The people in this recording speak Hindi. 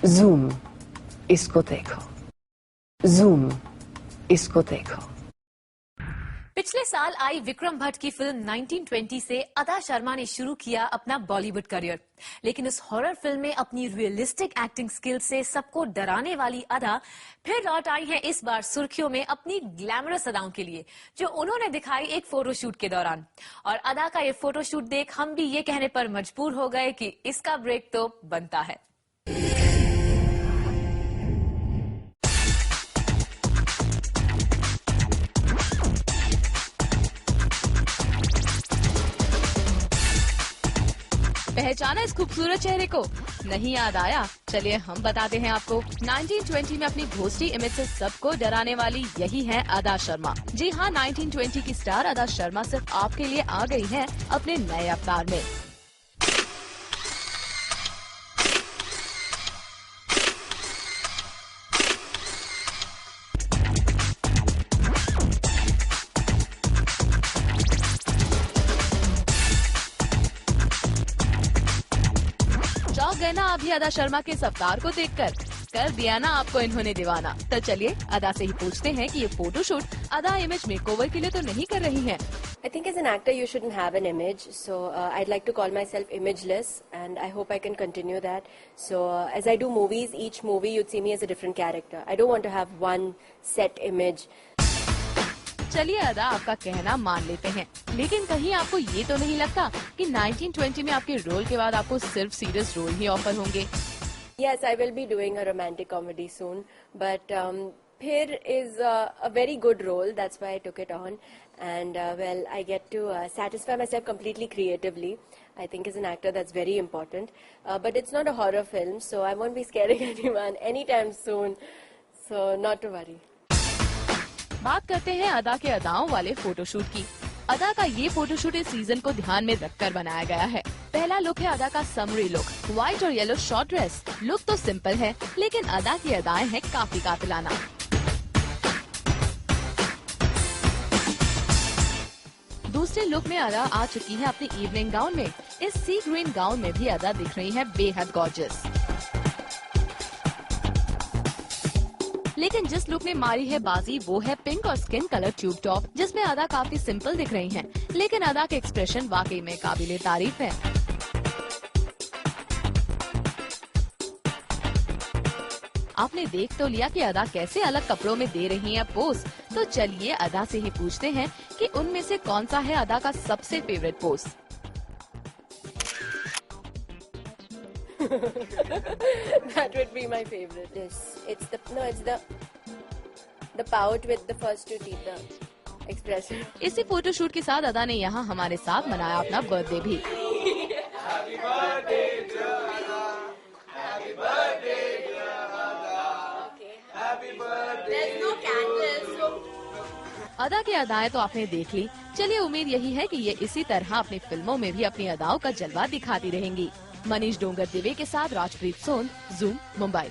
जूम, इसको देखो। जूम, इसको देखो। पिछले साल आई विक्रम भट्ट की फिल्म 1920 से अदा शर्मा ने शुरू किया अपना बॉलीवुड करियर, लेकिन इस हॉरर फिल्म में अपनी रियलिस्टिक एक्टिंग स्किल से सबको डराने वाली अदा फिर लौट आई हैं इस बार सुर्खियों में अपनी ग्लैमरस अदाओं के लिए, जो उन्होंने दिखाई एक फोटोशूट के दौरान। और अदा का ये फोटोशूट देख हम भी ये कहने पर मजबूर हो गए कि इसका ब्रेक तो बनता है। पहचाना इस खूबसूरत चेहरे को? नहीं याद आया? चलिए हम बताते हैं आपको। 1920 में अपनी घोस्टी इमेज से सबको डराने वाली यही है अदा शर्मा। जी हाँ, 1920 की स्टार अदा शर्मा सिर्फ आपके लिए आ गई है अपने नए अवतार में। चौंक गए ना अभी अदा शर्मा के इस अवतार को देखकर? कर दिया ना आपको इन्होंने दीवाना। तो चलिए अदा से ही पूछते हैं कि ये फोटोशूट अदा इमेज मेकओवर के लिए तो नहीं कर रही हैं। I think as an actor you shouldn't have an image, so I'd like to call myself imageless, and I hope I can continue that. So as I do movies, each movie you'd see me as a different character. I don't want to have one set image. चलिए अदा आपका कहना मान लेते हैं, लेकिन कहीं आपको ये तो नहीं लगता कि 1920 में आपके रोल के बाद आपको सिर्फ सीरियस रोल ही ऑफर होंगे? Yes, I will be doing a romantic comedy soon, but Phir is a very good role. That's why I took it on, and well, I get to satisfy myself completely creatively. I think as an actor that's very important. But it's not a horror film, so I won't be scaring anyone anytime soon. So not to worry. बात करते हैं अदा के अदाओं वाले फोटोशूट की। अदा का ये फोटोशूट इस सीजन को ध्यान में रखकर बनाया गया है। पहला लुक है अदा का समरी लुक, व्हाइट और येलो शॉर्ट ड्रेस। लुक तो सिंपल है, लेकिन अदा की अदाएं हैं काफी कातिलाना। दूसरे लुक में अदा आ चुकी है अपनी इवनिंग गाउन में। इस सी ग्रीन गाउन में भी अदा दिख रही है बेहद गॉर्जियस। लेकिन जिस लुक ने मारी है बाजी वो है पिंक और स्किन कलर ट्यूब टॉप, जिसमें अदा काफी सिंपल दिख रही हैं, लेकिन अदा के एक्सप्रेशन वाकई में काबिले तारीफ है। आपने देख तो लिया कि अदा कैसे अलग कपड़ों में दे रही हैं पोज, तो चलिए अदा से ही पूछते हैं कि उनमें से कौन सा है अदा का सबसे favourite pose. That would be my favorite. Yes, it's the pout with the first two teeth, the expression. इसी फोटोशूट के साथ अदा ने यहाँ हमारे साथ मनाया अपना बर्थडे भी। Happy birthday to Ada. Happy birthday to Ada. Okay. Happy birthday. There's no candles, so. अदा की अदाएं तो आपने देख ली। चलिए उम्मीद यही है कि ये इसी तरह अपनी फिल्मों में भी अपनी अदाओं का जलवा दिखाती रहेंगी। मनीष डोंगर दिवे के साथ राजप्रीत सोन, जूम, मुंबई।